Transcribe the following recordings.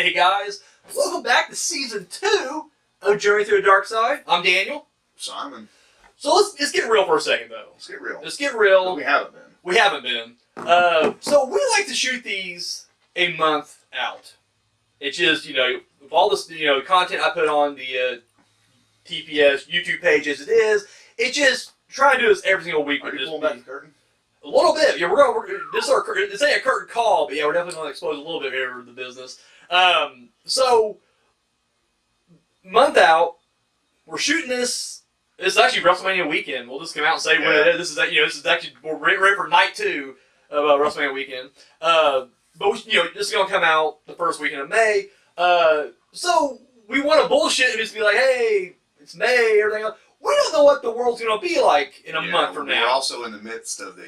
Hey guys, welcome back to season 2 of Journey Through the Darkside. I'm Daniel. Simon. So let's get real for a second though. Let's get real. Let's get real. But we haven't been. We haven't been. So we like to shoot these a month out. It's just, with all this, content I put on the TPS YouTube page as it is, it just trying to do this every single week. Are you pulling back the curtain? A little bit. Yeah, this ain't a curtain call, but yeah, we're definitely going to expose a little bit here of the business. So, month out, we're shooting this. It's actually WrestleMania weekend. We'll just come out and say what it is. This is actually, we're ready for night 2 of WrestleMania weekend. But this is going to come out the first weekend of May. So, we want to bullshit and just be like, hey, it's May, everything else. We don't know what the world's going to be like in a month from now. We're also in the midst of the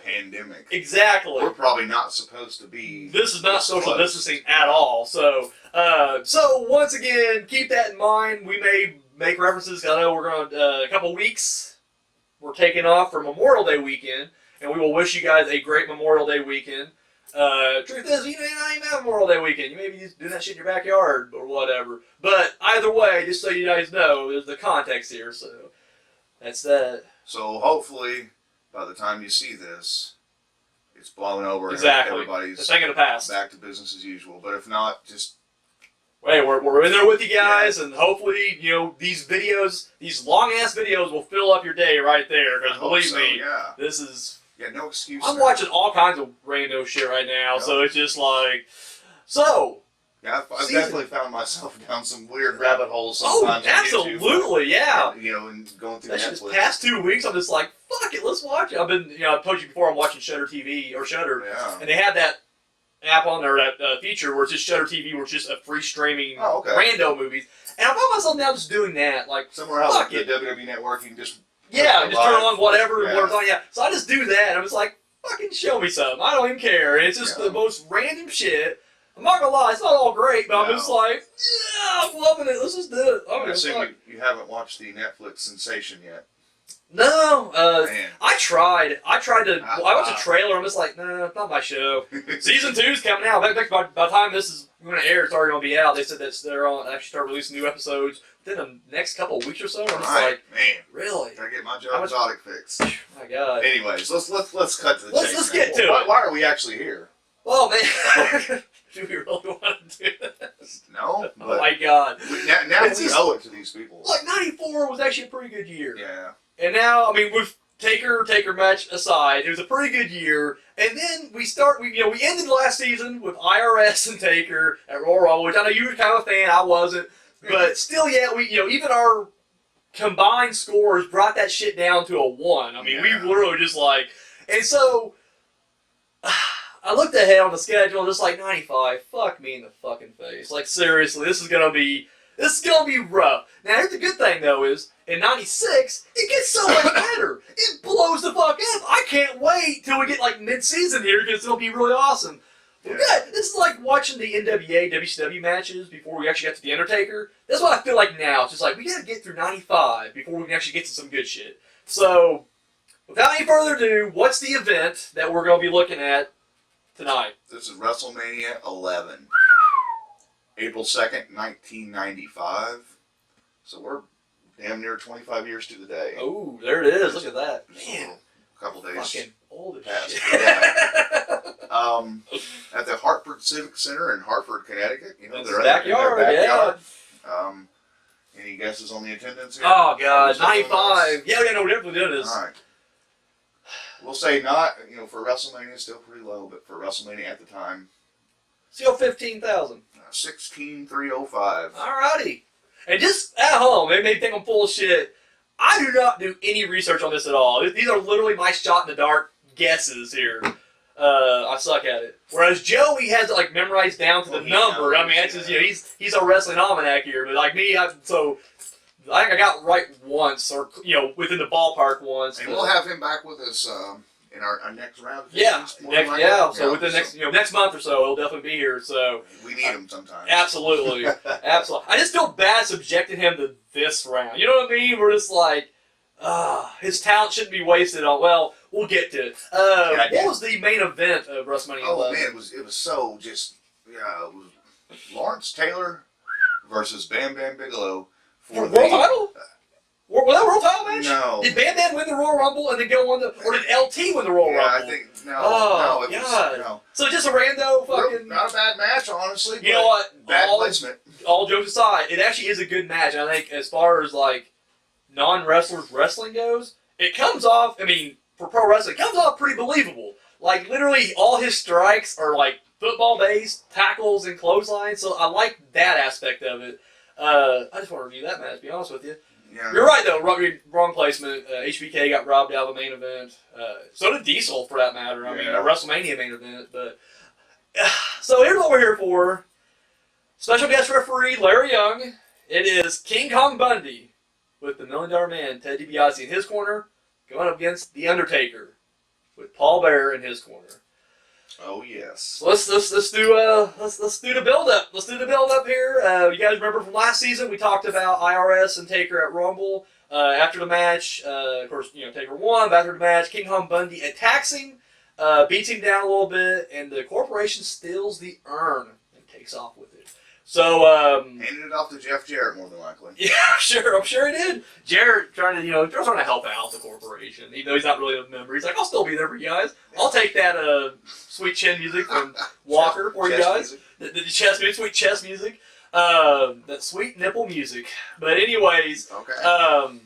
pandemic. Exactly. We're probably not supposed to be. This is not social distancing at all. So, once again, keep that in mind. We may make references. I know we're going to, a couple weeks, we're taking off for Memorial Day weekend, and we will wish you guys a great Memorial Day weekend. Truth is, you may not even have Memorial Day weekend. You may be just doing that shit in your backyard or whatever. But either way, just so you guys know, there's the context here. So that's that. So hopefully, by the time you see this, it's blown over. Exactly. And everybody's the thing of the past. Back to business as usual. But if not, just hey, we're in there with you guys, and hopefully, these videos, these long ass videos, will fill up your day right there. Because believe me, this is. Yeah, no excuse. I'm watching all kinds of rando shit right now, so it's just like, Yeah, I've definitely found myself down some weird rabbit holes sometimes. Oh, absolutely, yeah. And going through That's Netflix. Just past 2 weeks, I'm just like, fuck it, let's watch it. I've been, I told you before, I'm watching Shudder TV or Shudder, and they have that app on there, that feature where it's just Shudder TV, where it's just a free streaming rando movies, and I found myself now just doing that, like somewhere else, the WWE Network, you can just. Just turn on whatever, So I just do that, and I'm just like, fucking show me something. I don't even care. It's just the most random shit. I'm not gonna lie, it's not all great, but I'm just like, yeah, I'm loving it. Let's just do it. I assume you haven't watched the Netflix sensation yet. No, I tried. I watched a trailer. I'm just like, nah, it's not my show. Season 2's coming out. By the time this is going to air, it's already going to be out. They said that they're on actually start releasing new episodes within the next couple of weeks or so. I'm just like, man, really? Gotta get my job exotic fixed. My God. Anyways, let's cut to the chase. Let's get to it. Why are we actually here? Well, man, do we really want to do this? No. Oh my God. Now we owe it to these people. Like '94 was actually a pretty good year. Yeah. And now, with Taker match aside, it was a pretty good year. And then we ended last season with IRS and Taker at Royal Rumble, which I know you were kind of a fan, I wasn't. But still, even our combined scores brought that shit down to a 1. We literally just and so I looked ahead on the schedule, just like 95. Fuck me in the fucking face. Like seriously, this is gonna be rough. Now here's the good thing though is in '96 it gets so much better. It blows the fuck up. I can't wait till we get mid-season here because it'll be really awesome. Yeah. This is like watching the NWA WCW matches before we actually got to the Undertaker. That's what I feel like now. It's just like we gotta get through '95 before we can actually get to some good shit. So without any further ado, what's the event that we're gonna be looking at tonight? This is WrestleMania 11. April 2nd, 1995. So we're damn near 25 years to the day. Oh, there it is. Look at that. Man. A couple days. Fucking old as past. shit. Yeah. At the Hartford Civic Center in Hartford, Connecticut. Their backyard. Any guesses on the attendance here? Oh, God. 95. Yeah, we're definitely doing this. All right. We'll say not, for WrestleMania, still pretty low, but for WrestleMania at the time. Still 15,000. 16,305. Alrighty. And just at home, they may think I'm full of shit. I do not do any research on this at all. These are literally my shot in the dark guesses here. I suck at it. Whereas Joey has it memorized down to the number. That's just, he's a wrestling almanac here. But like me, I think I got right once, or within the ballpark once. And we'll have him back with us in our next round. So within the next month or so, he'll definitely be here. So we need him sometimes. Absolutely, absolutely. I just feel bad subjecting him to this round. You know what I mean? We're just like, his talent shouldn't be wasted on. Well, we'll get to it. What was the main event of WrestleMania 11? Oh man, it was so just Lawrence Taylor versus Bam Bam Bigelow For the world title? Was that a world title match? No. Did Bam Bam win the Royal Rumble and then go on or did LT win the Royal Rumble? I think it was no. So just a rando fucking. Not a bad match, honestly. You know what? Bad placement. All jokes aside, it actually is a good match. I think as far as like non-wrestlers wrestling goes, it comes off. I mean, for pro wrestling, it comes off pretty believable. Like literally, all his strikes are like football-based tackles and clotheslines. So I like that aspect of it. I just want to review that match. To be honest with you. Yeah. You're right though. Wrong placement. HBK got robbed out of the main event. So did Diesel, for that matter. I mean, a WrestleMania main event. But so here's what we're here for. Special guest referee Larry Young. It is King Kong Bundy with the $1 Million Man Ted DiBiase in his corner, going up against the Undertaker with Paul Bearer in his corner. Oh yes. So let's do the build up. Let's do the build up here. You guys remember from last season we talked about IRS and Taker at Rumble. After the match, of course, Taker won. After the match, King Kong Bundy attacks him, beats him down a little bit, and the corporation steals the urn and takes off with it. So handed it off to Jeff Jarrett more than likely. Yeah, I'm sure he did. Jarrett trying to help out the corporation, even though he's not really a member. He's like, I'll still be there for you guys. I'll take that sweet chin music from Walker for you guys. The chest music, sweet chest music. That sweet nipple music. But anyways, okay.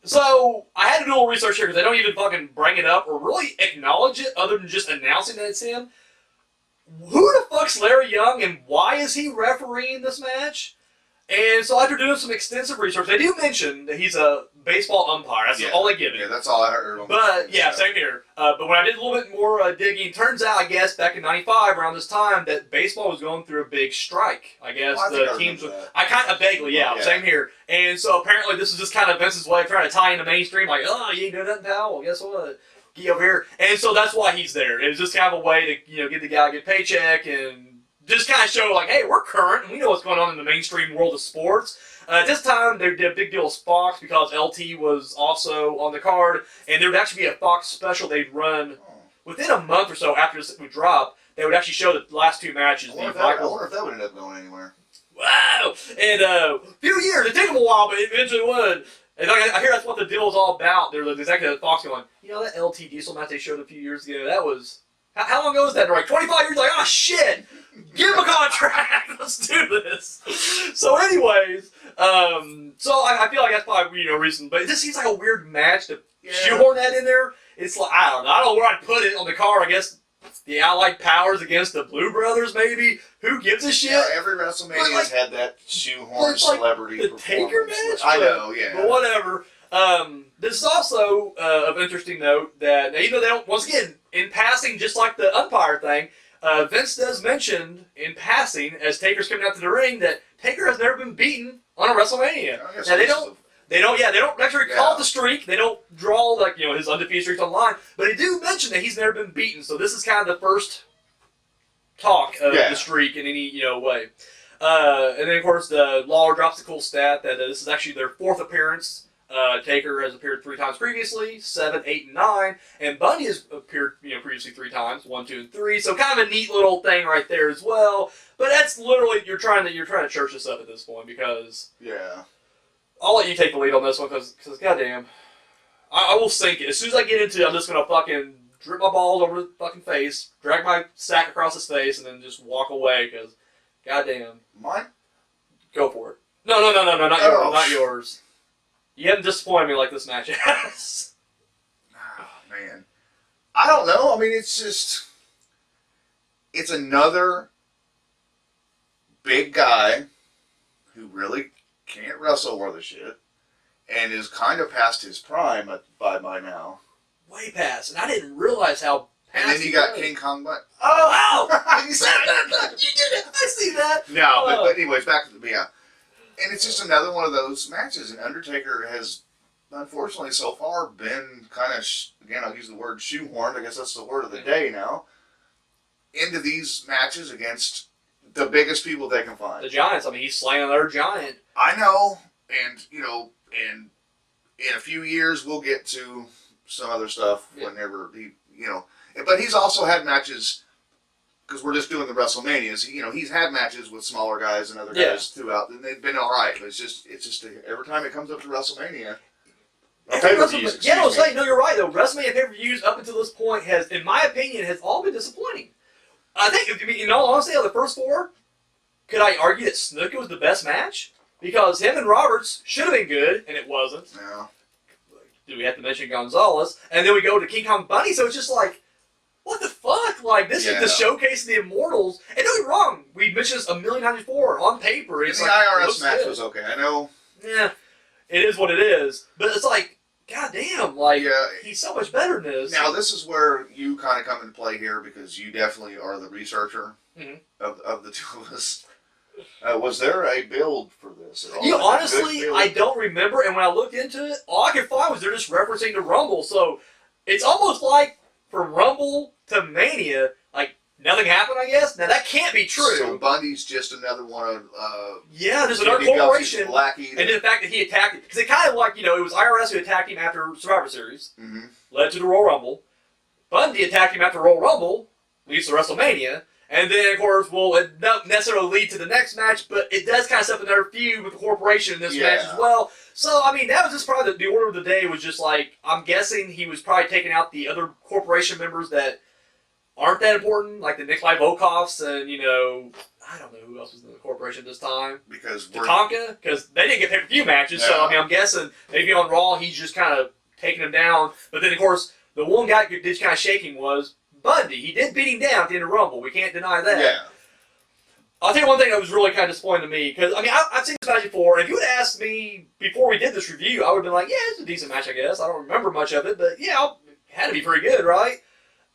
So I had to do a little research here because they don't even fucking bring it up or really acknowledge it other than just announcing that it's him. Who the fuck's Larry Young and why is he refereeing this match? And so after doing some extensive research, they do mention that he's a baseball umpire. That's all they give it. Yeah, that's all I heard. But yeah, same here. But when I did a little bit more digging, turns out, I guess, back in '95, around this time, that baseball was going through a big strike. I guess the teams. I kind of vaguely, yeah, same here. And so apparently, this is just kind of Vince's way of trying to tie into mainstream. Like, oh, you ain't doing nothing, pal. Well, guess what? Get over here. And so that's why he's there. It was just kind of a way to give the guy a good paycheck and just kind of show, like, hey, we're current and we know what's going on in the mainstream world of sports. At this time, they did a big deal with Fox because LT was also on the card, and there would actually be a Fox special they'd run within a month or so after this would drop. They would actually show the last two matches. I wonder if that would end up going anywhere. Wow! And a few years. It took them a while, but it eventually would. And I hear that's what the deal is all about. They're exactly at Fox going, that LT Diesel match they showed a few years ago, that was... How long ago was that? They're like, 25 years? Like, oh, shit! Give him a contract! Let's do this! So anyways, so I feel like that's probably, reason. But it just seems like a weird match to shoehorn that in there. It's like, I don't know where I'd put it on the card. I guess the Allied Powers against the Blue Brothers, maybe? Who gives a shit? Yeah, every WrestleMania has had that shoehorn celebrity the Taker match? I know, yeah. But whatever. This is also of interesting note that, even though they don't, once again, in passing, just like the umpire thing, Vince does mention in passing, as Taker's coming out to the ring, that Taker has never been beaten on a WrestleMania. Now they don't actually call it the streak. They don't draw his undefeated streaks online, but they do mention that he's never been beaten. So this is kind of the first talk of the streak in any way. And then of course the Lawler drops the cool stat that this is actually their fourth appearance. Taker has appeared 3 times previously, 7, 8, and 9, and Bundy has appeared previously 3 times, 1, 2, and 3. So kind of a neat little thing right there as well. But that's literally you're trying to church this up at this point because I'll let you take the lead on this one because goddamn, I will sink it as soon as I get into it. I'm just gonna fucking drip my balls over the fucking face, drag my sack across his face, and then just walk away because goddamn. Mine? Go for it. No, not yours. Not yours. You haven't disappointed me like this match has. Oh, man. I don't know. I mean, it's another big guy who really can't wrestle worth a shit and is kind of past his prime by now. Way past. And I didn't realize how past. And then you got King Kong Bundy. Oh! You said that! You did it! I see that! No, but anyways, back to the... And it's just another one of those matches. And Undertaker has, unfortunately, so far been kind of, again, I'll use the word shoehorned, I guess that's the word of the day now, into these matches against the biggest people they can find. The Giants. I mean, he's slaying another giant. I know. And, and in a few years, we'll get to some other stuff whenever he, But he's also had matches because we're just doing the WrestleManias. You know, he's had matches with smaller guys and other guys throughout, and they've been all right. But it's just every time it comes up to WrestleMania. Yeah, I'm saying, no, you're right though. WrestleMania pay-per-views up until this point has, in my opinion, has all been disappointing. I think, I mean, in all honesty, of the first four, could I argue that Snuka was the best match? Because him and Roberts should have been good, and it wasn't. Yeah. Do we have to mention Gonzalez? And then we go to King Kong Bundy, so it's just like, what the fuck? Like, this is the showcase of the Immortals. And don't get me wrong, we mentioned this a million times before. On paper, it's the like, IRS match was okay. I know. Yeah, it is what it is. But it's like, goddamn, like, he's so much better than this. Now, this is where you kind of come into play here, because you definitely are the researcher of the two of us. Was there a build for this at all? You know, honestly, I don't remember, and when I looked into it, all I could find was they're just referencing the Rumble, so it's almost like from Rumble to Mania, like, nothing happened, I guess? Now, that can't be true. So Bundy's just another one of... there's another corporation, and then the fact that he attacked it, because it kind of like, you know, it was IRS who attacked him after Survivor Series, led to the Royal Rumble. Bundy attacked him after Royal Rumble, leads to WrestleMania. And then, of course, well, it doesn't necessarily lead to the next match, but it does kind of set up another feud with the corporation in this match as well. So, I mean, that was just probably the order of the day was just like, I'm guessing he was probably taking out the other corporation members that aren't that important, like the Nikolai Volkovs and, you know, I don't know who else was in the corporation this time. Because Tatanka, because they didn't get pay-per-view matches, so, I mean, I'm guessing maybe on Raw he's just kind of taking them down. But then, of course, the one guy who did kind of shaking was Bundy. He did beat him down at the end of Rumble. We can't deny that. Yeah. I'll tell you one thing that was really kind of disappointing to me, because, I mean, I've seen this match before, and if you would have asked me before we did this review, I would have been like, yeah, it's a decent match, I guess. I don't remember much of it, but yeah, it had to be pretty good, right?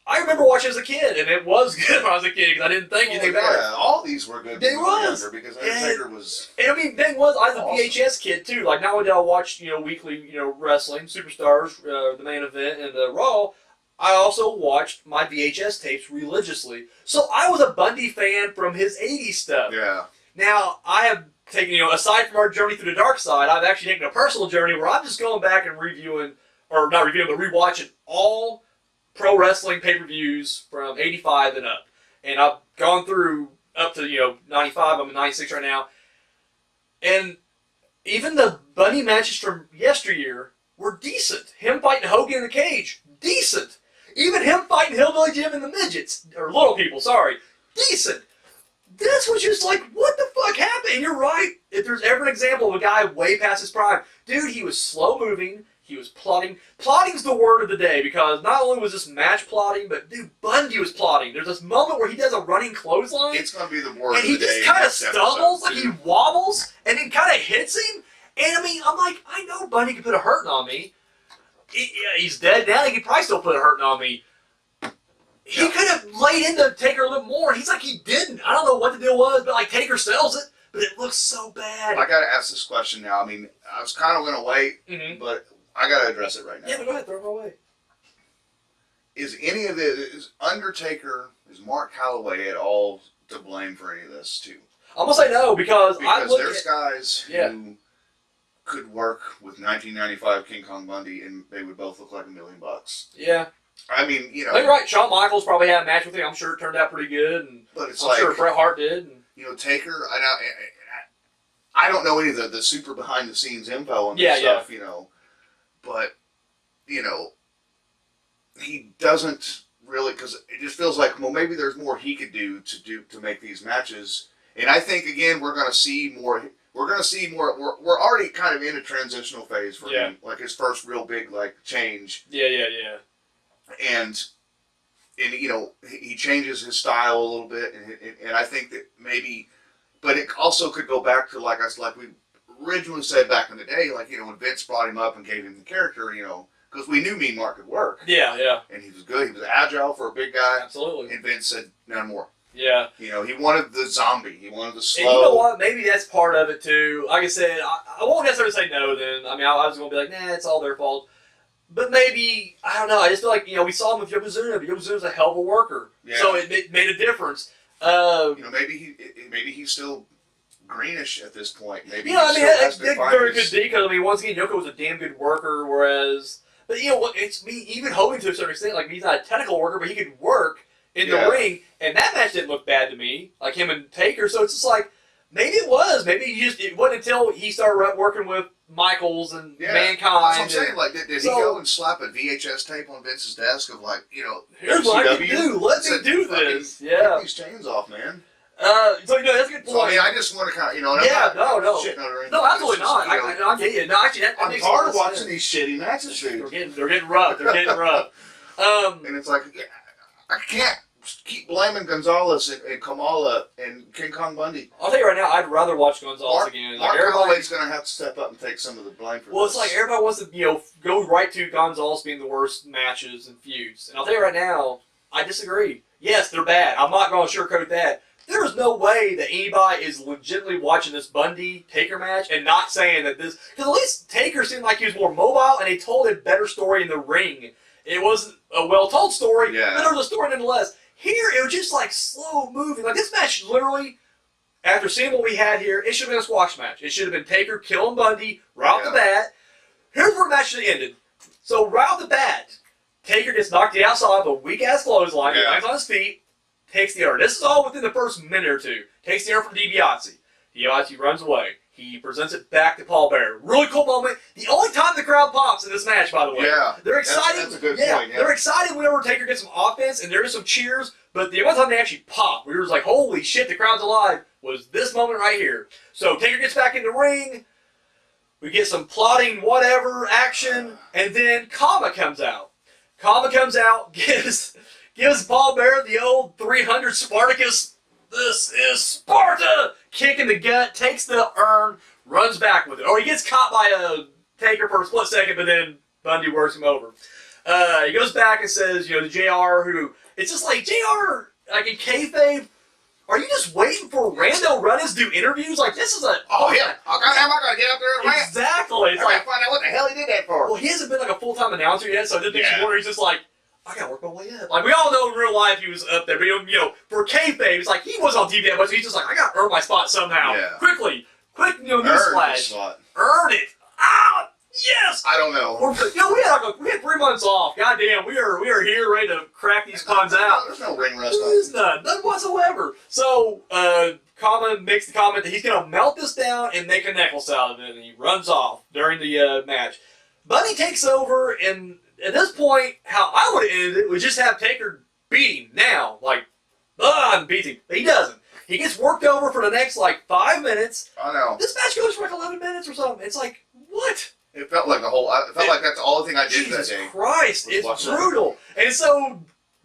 I remember watching as a kid, and it was good when I was a kid, because I didn't think anything about it. All these were good. They was. Because Undertaker was... And, I mean, the thing was, I was a VHS kid, too. Like, not only did I watch, you know, weekly, you know, wrestling, Superstars, the main event, and the Raw, I also watched my VHS tapes religiously. So I was a Bundy fan from his 80s stuff. Yeah. Now, I have taken, you know, aside from our journey through the Darkside, I've actually taken a personal journey where I'm just going back and reviewing, or not reviewing, but rewatching all pro wrestling pay-per-views from 85 and up. And I've gone through up to, you know, 95, I'm in 96 right now. And even the Bundy matches from yesteryear were decent. Him fighting Hogan in the cage, decent. Even him fighting Hillbilly Jim and the midgets, or little people, sorry, decent. This was just like, what the fuck happened? And you're right, if there's ever an example of a guy way past his prime, dude, he was slow moving, he was plotting. Plotting's the word of the day, because not only was this match plotting, but dude, Bundy was plotting. There's this moment where he does a running clothesline. It's going to be the word of the day. And he just kind of stumbles, like he wobbles, and then kind of hits him. And I mean, I'm like, I know Bundy could put a hurting on me. He's dead now. He could probably still put a hurting on me. He could have laid into Taker a little more. He's like, he didn't. I don't know what the deal was, but like Taker sells it, but it looks so bad. I got to ask this question now. I mean, I was kind of going to wait, but I got to address it right now. Yeah, but go ahead, throw it away. Is any of this, is Undertaker, is Mark Calloway at all to blame for any of this too? I'm gonna say no, because there's guys who could work with 1995 King Kong Bundy, and they would both look like $1 million. Yeah. I mean, you know. You're right. Shawn Michaels probably had a match with him. I'm sure it turned out pretty good. And but it's I'm sure Bret Hart did. And, you know, Taker, I don't know any of the super behind the scenes info on this stuff, you know. But, you know, he doesn't really, because it just feels like, well, maybe there's more he could do to make these matches. And I think, again, we're going to see more. We're going to see more. We're already kind of in a transitional phase for him, like his first real big like change. Yeah. And you know, he changes his style a little bit, and I think that maybe, but it also could go back to like we originally said back in the day, like, you know, when Vince brought him up and gave him the character, you know, because we knew Mean Mark could work. Yeah. And he was good. He was agile for a big guy. Absolutely. And Vince said, none more. Yeah. You know, he wanted the zombie. He wanted the slow. And you know what? Maybe that's part of it too. Like I said, I won't necessarily say no then. I mean, I was going to be like, nah, it's all their fault. But maybe, I don't know, I just feel like, you know, we saw him with Yokozuna, but Yokozuna's a hell of a worker. Yeah. So it made a difference. You know, maybe he's still greenish at this point. Maybe you know, I mean, that's very good because, I mean, once again, Yoko was a damn good worker, whereas, but you know what, it's me, even Hogan to a certain extent, like, he's not a technical worker, but he could work. in the ring, and that match didn't look bad to me, like him and Taker. So it's just like, maybe it was. Maybe it wasn't until he started working with Michaels and Mankind. That's what I'm saying. Like, did he go and slap a VHS tape on Vince's desk of like, here's what I can do. Let me do this. Get these chains off, man. So that's a good point. So, I mean, I just want to kind of, no, absolutely not. I get you. No, actually, that I'm makes tired of sense. watching these shitty matches, dude. They're getting rough. They're getting rough. And it's like, I can't keep blaming Gonzalez and Kamala and King Kong Bundy. I'll tell you right now, I'd rather watch Gonzalez again. Mark Calloway's going to have to step up and take some of the blame for this. Well, it's like everybody wants to, go right to Gonzalez being the worst matches and feuds. And I'll tell you right now, I disagree. Yes, they're bad. I'm not going to sugarcoat that. There is no way that anybody is legitimately watching this Bundy-Taker match and not saying that this... Because at least Taker seemed like he was more mobile and he told a better story in the ring. It wasn't a well-told story, but there was a story nonetheless. Here, it was just like slow moving. Like this match, literally, after seeing what we had here, it should have been a squash match. It should have been Taker killing Bundy right off the bat. Here's where the match should have ended. So right off the bat, Taker gets knocked to the outside of a weak-ass clothesline. He lands on his feet, takes the air. This is all within the first minute or two. Takes the air from DiBiase. DiBiase runs away. He presents it back to Paul Bearer. Really cool moment. The only time the crowd pops in this match, by the way. Yeah. They're excited. That's a good point. Yeah. They're excited whenever Taker gets some offense, and there is some cheers, but the only time they actually pop, we were just like, holy shit, the crowd's alive, was this moment right here. So Taker gets back in the ring. We get some plotting whatever action, and then Kama comes out. Kama comes out, gives Paul Bearer the old 300 Spartacus, this is Sparta, kick in the gut, takes the urn, runs back with it. Or he gets caught by a Taker for a split second, but then Bundy works him over. He goes back and says, the JR who, it's just like, JR, like in kayfabe, are you just waiting for Rando Runnins to do interviews? Like, this is a... Oh, yeah. How am I going to get up there and rant? Exactly. It's like, find out what the hell he did that for. Well, he hasn't been like a full-time announcer yet, so I didn't think he's just like, I gotta work my way up. Like, we all know in real life he was up there, but for kayfabe, it's like, he wasn't on TV that much, so he's just like, I gotta earn my spot somehow. Yeah. Quick, newsflash. Earn it. Ah, yes! I don't know. We had 3 months off. Goddamn, we are here ready to crack these cons out. There's no ring rust. There's none whatsoever. So, Kama makes the comment that he's gonna melt this down and make a necklace out of it, and he runs off during the match. Bunny takes over, and at this point, how I would have ended it was just have Taker beat him now. Like, and beats him. But he doesn't. He gets worked over for the next, 5 minutes. I know. This match goes for 11 minutes or something. It's like, what? It felt like like that's all the thing I did that day. Jesus Christ, it's brutal. And so,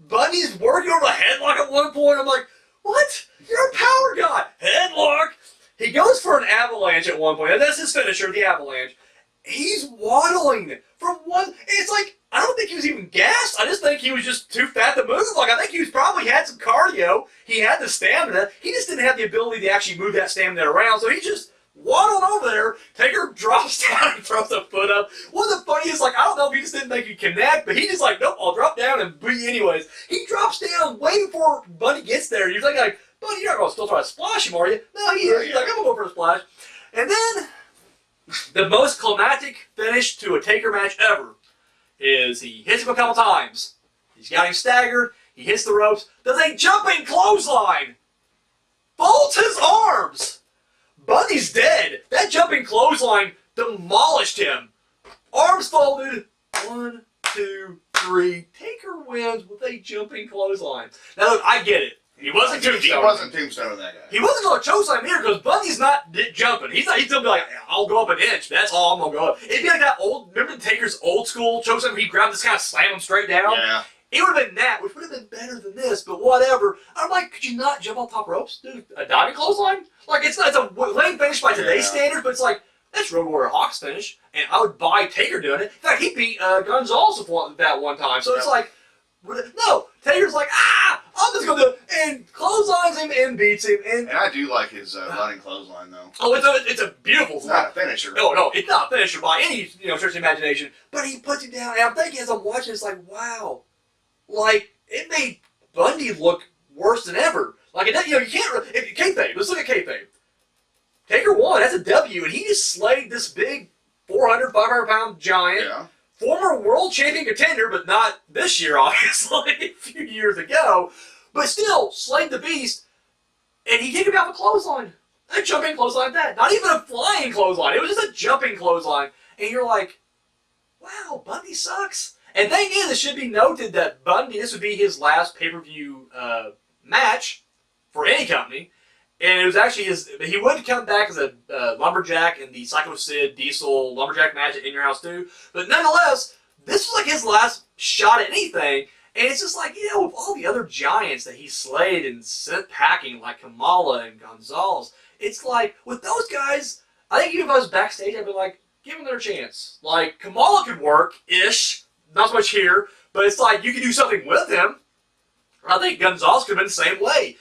Bundy's working over a headlock at one point. I'm like, what? You're a power guy. Headlock. He goes for an avalanche at one point. And that's his finisher, the avalanche. He's waddling from one. It's like, I don't think he was even gassed. I just think he was just too fat to move. Like, I think he was probably had some cardio. He had the stamina. He just didn't have the ability to actually move that stamina around. So he just waddled over there. Taker drops down and throws a foot up. One of the funniest, I don't know if he just didn't think he'd connect, but he just nope, I'll drop down and beat you anyways. He drops down way before Bundy gets there. You're thinking, Bundy, you're not going to still try to splash him, are you? No, he is. He's like, I'm going to go for a splash. And then, the most climactic finish to a Taker match ever is he hits him a couple times. He's got him staggered. He hits the ropes. Does a jumping clothesline. Folds his arms. Bundy's dead. That jumping clothesline demolished him. Arms folded. 1, 2, 3. Taker wins with a jumping clothesline. Now look, I get it. He wasn't tombstoning. He wasn't tombstoning that guy. He wasn't going to chokeslam here because Bundy's not jumping. He's going to be like, I'll go up an inch. That's all I'm going to go up. It'd be like that old, remember Taker's old school chokeslam where he grabbed this kind of slam him straight down? Yeah. It would have been that, which would have been better than this, but whatever. I'm like, could you not jump on top ropes? Dude, a diving clothesline? Like, it's a lame finish by today's standards, but it's like, that's Road Warrior Hawk's finish, and I would buy Taker doing it. In fact, he beat Gonzalez that one time, so it's like, no, Taker's like, I'm just going to do it, and clotheslines him and beats him. And I do like his running clothesline, though. Oh, it's a beautiful It's not a finisher. No, it's not a finisher by any stretch of imagination, but he puts him down, and I'm thinking as I'm watching, it's like, wow. Like, it made Bundy look worse than ever. Like, you can't, if kayfabe, let's look at kayfabe. Taker won, that's a W, and he just slayed this big 400, 500-pound giant. Yeah. Former world champion contender, but not this year, obviously, a few years ago. but still slayed the Beast, and he kicked him out with a clothesline. A jumping clothesline at that. Not even a flying clothesline. It was just a jumping clothesline. And you're like, wow, Bundy sucks. And thing is, it should be noted that Bundy, this would be his last pay-per-view match for any company. And it was actually he would come back as a lumberjack in the Psycho Sid Diesel lumberjack match at In Your House 2. But nonetheless, this was like his last shot at anything. And it's just like, with all the other giants that he slayed and sent packing, like Kamala and Gonzalez, it's like, with those guys, I think even if I was backstage, I'd be like, give them their chance. Like, Kamala could work-ish, not so much here, but it's like, you could do something with him. I think Gonzalez could have been the same way.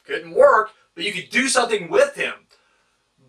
Couldn't work, but you could do something with him.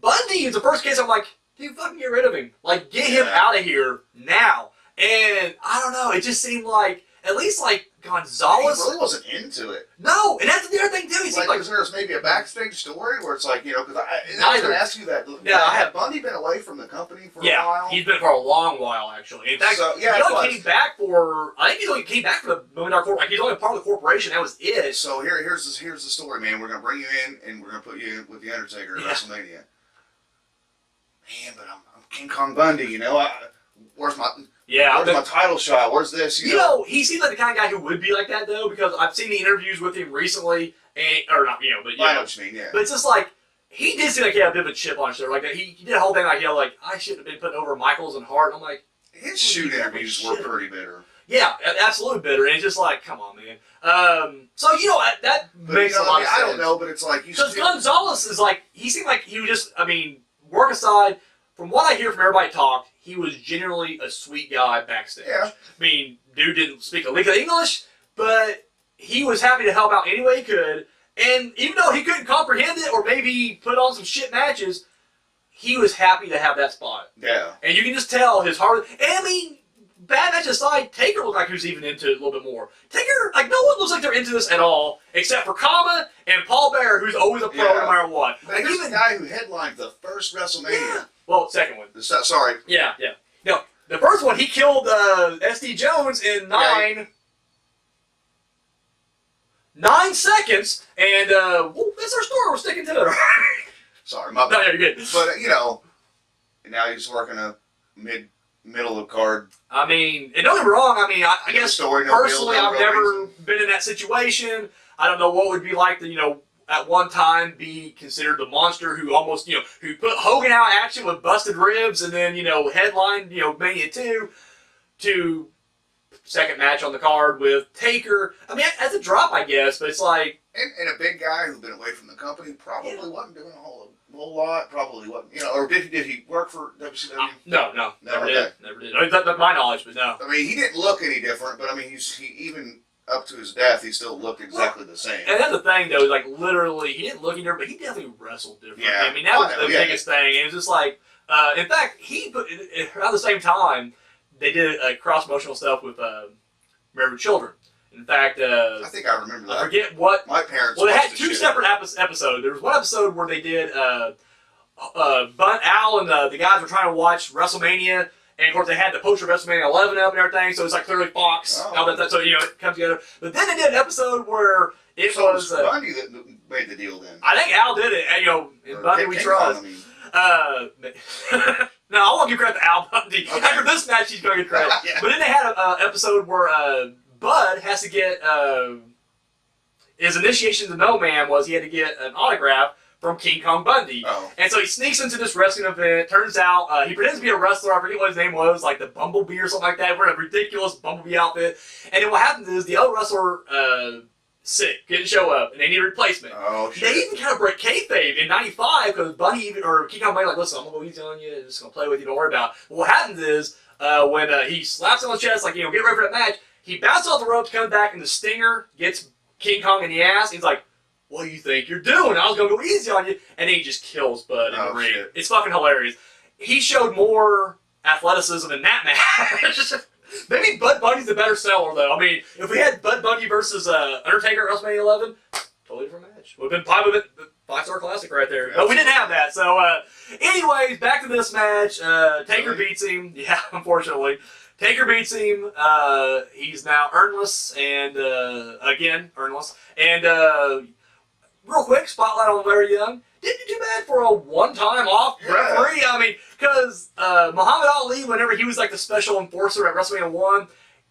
Bundy is the first case I'm like, dude, fucking get rid of him. Like, get him out of here now. And, I don't know, it just seemed like, at least like Gonzalez. He really wasn't into it. No, and that's the other thing too. He seemed like there's maybe a backstage story where it's like, because I was going to ask you that. Yeah, had Bundy been away from the company for a while? He's been for a long while actually. In fact, he only came back for. I think he only came back for the Million Dollar Corp. Like he's only a part of the corporation. That was it. So here's the story, man. We're going to bring you in and we're going to put you in with the Undertaker at WrestleMania. Man, but I'm King Kong Bundy. Where's my where's my title shot? Where's this? You know, he seems like the kind of guy who would be like that though, because I've seen the interviews with him recently, or not, but I know what you mean, yeah. But it's just like he did seem like he had a bit of a chip on his shoulder. Like he did a whole thing like I should have been putting over Michaels and Hart. I'm like, his shoot interviews were pretty bitter. Yeah, absolutely bitter, and it's just like, come on, man. So that makes a lot of sense. I don't know, but it's like because Gonzalez is like he seemed like he was just. I mean, work aside, from what I hear from everybody talk, he was genuinely a sweet guy backstage. Yeah. I mean, dude didn't speak a lick of English, but he was happy to help out any way he could. And even though he couldn't comprehend it or maybe put on some shit matches, he was happy to have that spot. Yeah. And you can just tell his heart. And I mean, bad match aside, Taker looked like he was even into it a little bit more. Taker, like, no one looks like they're into this at all, except for Kama and Paul Bearer, who's always a pro no matter what. But like, even the guy who headlined the first WrestleMania. Yeah. Well, second one. Sorry. Yeah. No, the first one, he killed SD Jones in 9 seconds, and that's our story. We're sticking to it. Sorry, my bad. No, you're good. But, now he's working a middle of card. I mean, and don't get me wrong, I mean, I guess personally I've never been in that situation. I don't know what it would be like to, at one time be considered the monster who almost, who put Hogan out of action with busted ribs and then, headlined, Mania 2 to second match on the card with Taker. I mean, that's a drop, I guess, but it's like... And a big guy who's been away from the company probably wasn't doing a whole lot, probably wasn't, or did he work for WCW? No, never did. I mean, that's my knowledge, but no. I mean, he didn't look any different, but I mean, he even... up to his death, he still looked exactly the same. And that's the thing, though, is like literally, he didn't look any different, but he definitely wrestled different. Yeah. I mean, that was the biggest thing. It was just like, in fact, he put around the same time they did cross promotional stuff with Married with Children. In fact, I think I remember that. I forget what my parents. Well, they had two separate episodes. There was one episode where they did Al and the guys were trying to watch WrestleMania. And of course, they had the poster of WrestleMania 11 up and everything, so it's like clearly Fox. So it comes together. But then they did an episode where it was Bundy that made the deal. Then I think Al did it. In Bundy we trust. No, I won't give credit to Al Bundy. Okay. After this match, he's going to get credit. Yeah. But then they had an episode where Bud has to get his initiation to No Man was he had to get an autograph from King Kong Bundy. Oh. And so he sneaks into this wrestling event. Turns out he pretends to be a wrestler. I forget what his name was, like the Bumblebee or something like that. Wearing a ridiculous Bumblebee outfit. And then what happens is the other wrestler sick, couldn't show up, and they need a replacement. Oh, shit. They even kind of break kayfabe in '95 because Bundy or King Kong Bundy like, listen, I'm gonna go easy on you. I'm just gonna play with you. Don't worry about it. But what happens is when he slaps him on the chest, like get ready for that match. He bounces off the ropes, comes back, and the stinger gets King Kong in the ass. He's like, what do you think you're doing? I was going to go easy on you. And then he just kills Bud in the ring. Shit. It's fucking hilarious. He showed more athleticism in that match. Maybe Bud Bundy's the better seller, though. I mean, if we had Bud Bundy versus Undertaker at WrestleMania 11, totally different match. Would have been probably a 5-star classic right there. But we didn't have that. So, anyways, back to this match. Taker beats him. Yeah, unfortunately. Taker beats him. He's now earnless and again earnless. And real quick, spotlight on Larry Young. Didn't do too bad for a one-time off referee. I mean, because Muhammad Ali, whenever he was like the special enforcer at WrestleMania 1,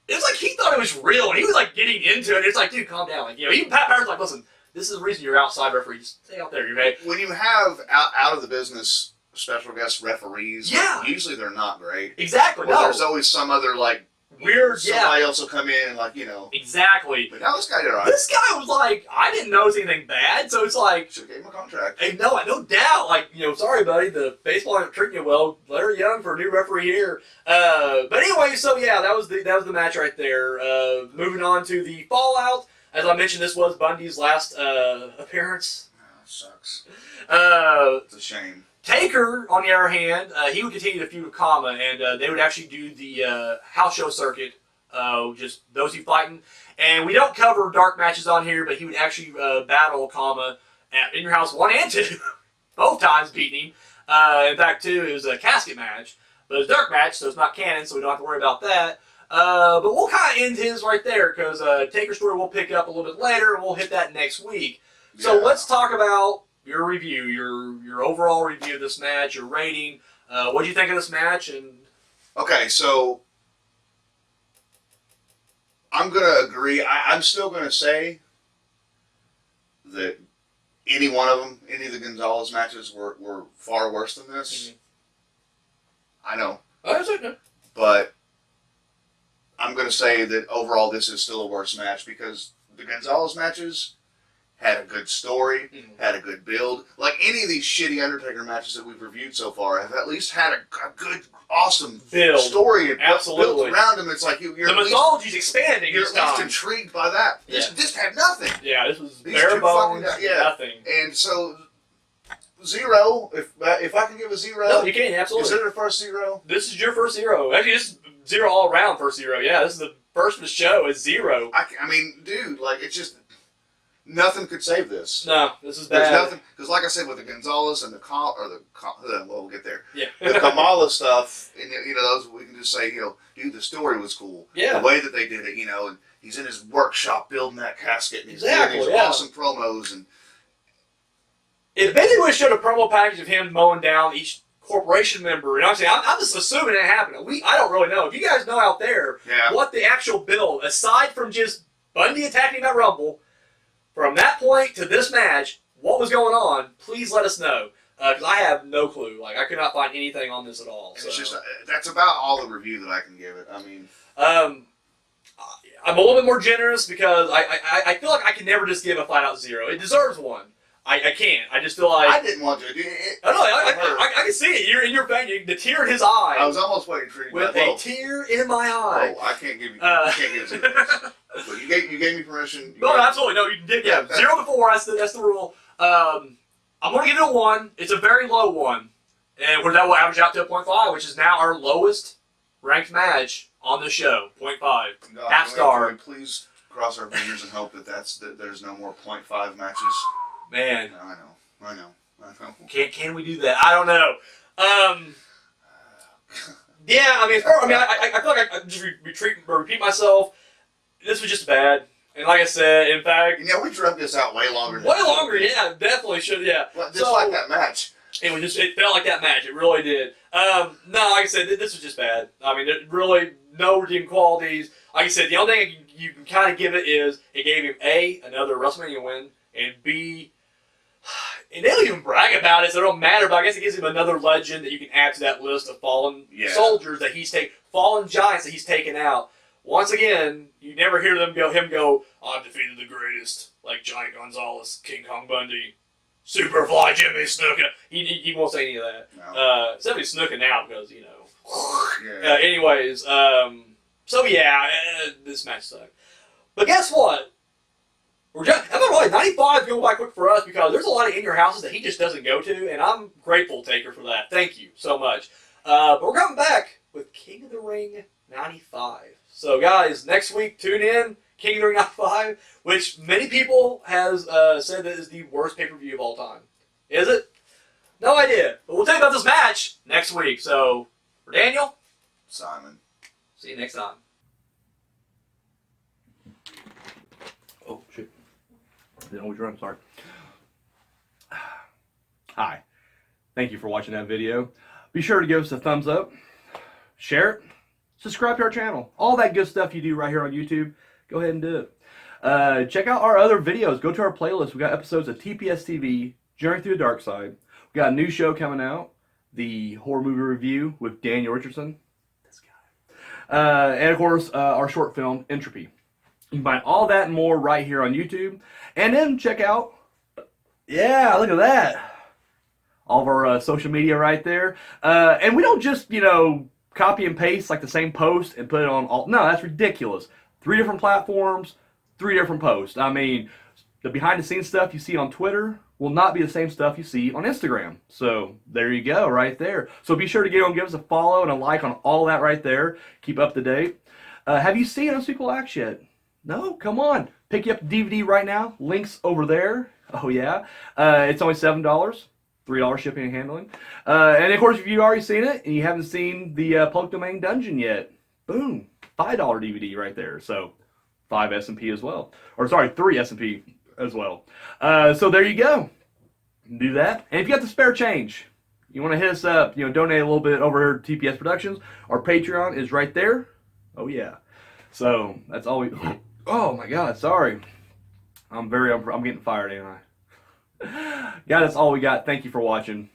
it was like he thought it was real, and he was like getting into it. It's like, dude, calm down. Like, you know, even Pat Patterson's like, listen, this is the reason you're outside referee. Just stay out there, okay? When you have out of the business special guest referees, yeah, usually they're not great. Exactly. Well, no. there's always some other like weird. Somebody else will come in and like, you know. Exactly. But now this guy did all right. This guy was like, I didn't notice anything bad, so it's like. Should have gave him a contract. Hey, no doubt. Like, you know, sorry, buddy, the baseball ain't treating you well. Larry Young for a new referee here. But anyway, so yeah, that was the match right there. Moving on to the Fallout. As I mentioned, this was Bundy's last appearance. Oh, sucks. It's a shame. Taker, on the other hand, he would continue to feud with Kama, and they would actually do the house show circuit, just those two fighting. And we don't cover dark matches on here, but he would actually battle Kama in your house 1 and 2, both times beating him. In fact, 2, it was a casket match, but it's a dark match, so it's not canon, so we don't have to worry about that. But we'll kind of end his right there, because Taker's story we'll pick up a little bit later, and we'll hit that next week. So let's talk about your review, your overall review of this match, your rating. What do you think of this match? And okay, so I'm gonna agree. I'm still gonna say that any one of them, any of the Gonzalez matches were far worse than this. Mm-hmm. I know. That's okay. But I'm gonna say that overall this is still a worse match because the Gonzalez matches had a good story, had a good build. Like any of these shitty Undertaker matches that we've reviewed so far have at least had a good, awesome build story and absolutely built around them. It's like you're the mythology's expanding. You're at least intrigued by that. Yeah. This had nothing. Yeah, this was These bare bones, nothing. And so 0. If I can give a 0, no, you can absolutely. Is it a first 0? This is your first 0. Actually, this is 0 all around first 0. Yeah, this is the first of the show. It's 0. I mean, dude, like it's just. Nothing could save this. No, this is bad. There's nothing because, like I said, with the Gonzalez and well, we'll get there. Yeah. The Kamala stuff, and you know, those we can just say, you know, dude, the story was cool. Yeah. The way that they did it, you know, and he's in his workshop building that casket, and he's exactly, doing these awesome promos, and it basically would have showed a promo package of him mowing down each corporation member, and I'm just assuming it happened. I don't really know. If you guys know out there what the actual build, aside from just Bundy attacking him at Rumble. From that point to this match, what was going on, please let us know. Because I have no clue. Like, I could not find anything on this at all. So. It's just, that's about all the review that I can give it. I mean... I'm a little bit more generous because I feel like I can never just give a flat-out 0. It deserves 1. I can't. I just feel like... I didn't want to. I can see it. You're in your face. The tear in his eye. I was almost waiting for you. With a tear in my eye. Oh, I can't give you... you can't give it. But you gave me permission. No, absolutely. No, you did. Yeah, 0 to 4. That's the rule. I'm going to give it a 1. It's a very low 1. And that will average out to a 0.5, which is now our lowest ranked match on the show. 0.5. God, half star. Can we please cross our fingers and hope that there's no more 0.5 matches? Man. I know. Can we do that? I don't know. Yeah, I feel like I just repeat myself. This was just bad. And like I said, in fact... You know, we drug this out way longer. Way longer, yeah. Definitely should, yeah. Just like that match. It felt like that match. It really did. No, like I said, this was just bad. I mean, really no redeeming qualities. Like I said, the only thing you can kind of give it is it gave him A, another WrestleMania win, and B, and they don't even brag about it, so it don't matter, but I guess it gives him another legend that you can add to that list of fallen soldiers that fallen giants that he's taken out. Once again, you never hear him go, I've defeated the greatest, like Johnny Gonzalez, King Kong Bundy, Superfly Jimmy Snuka. He won't say any of that. No. Except he's Snuka now because, you know. Yeah. Anyways, so yeah, this match sucked. But guess what? I'm not really 95 is going by quick for us because there's a lot of in your houses that he just doesn't go to, and I'm grateful, Taker, for that. Thank you so much. But we're coming back with King of the Ring 95. So guys, next week tune in, King of the Ring 95, which many people has said that is the worst pay-per-view of all time. Is it? No idea. But we'll tell you about this match next week. So for Daniel, Simon. See you next time. Oh, shit. Didn't always run, sorry. Hi. Thank you for watching that video. Be sure to give us a thumbs up, share it, subscribe to our channel. All that good stuff you do right here on YouTube, go ahead and do it. Check out our other videos. Go to our playlist. We got episodes of TPS TV, Journey Through the Darkside. We got a new show coming out, the horror movie review with Daniel Richardson. This guy. And of course, our short film, Entropy. You can find all that and more right here on YouTube. And then check out, yeah, look at that. All of our social media right there. And we don't just, copy and paste like the same post and put it on all. No, that's ridiculous. 3 different platforms, 3 different posts. I mean, the behind the scenes stuff you see on Twitter will not be the same stuff you see on Instagram. So there you go, right there. So be sure to give us a follow and a like on all that right there. Keep up to date. Have you seen Unspeakable Acts yet? No? Come on. Pick you up the DVD right now. Links over there. Oh, yeah. It's only $7. $3 shipping and handling. And of course, if you've already seen it and you haven't seen the Public Domain Dungeon yet, boom, $5 DVD right there. So 5 S&P as well. Or sorry, 3 S&P as well. So there you go. Do that. And if you got the spare change, you want to hit us up, donate a little bit over at TPS Productions. Our Patreon is right there. Oh yeah. So that's all we. Oh my God, sorry. I'm getting fired, ain't I? Yeah, that's all we got. Thank you for watching.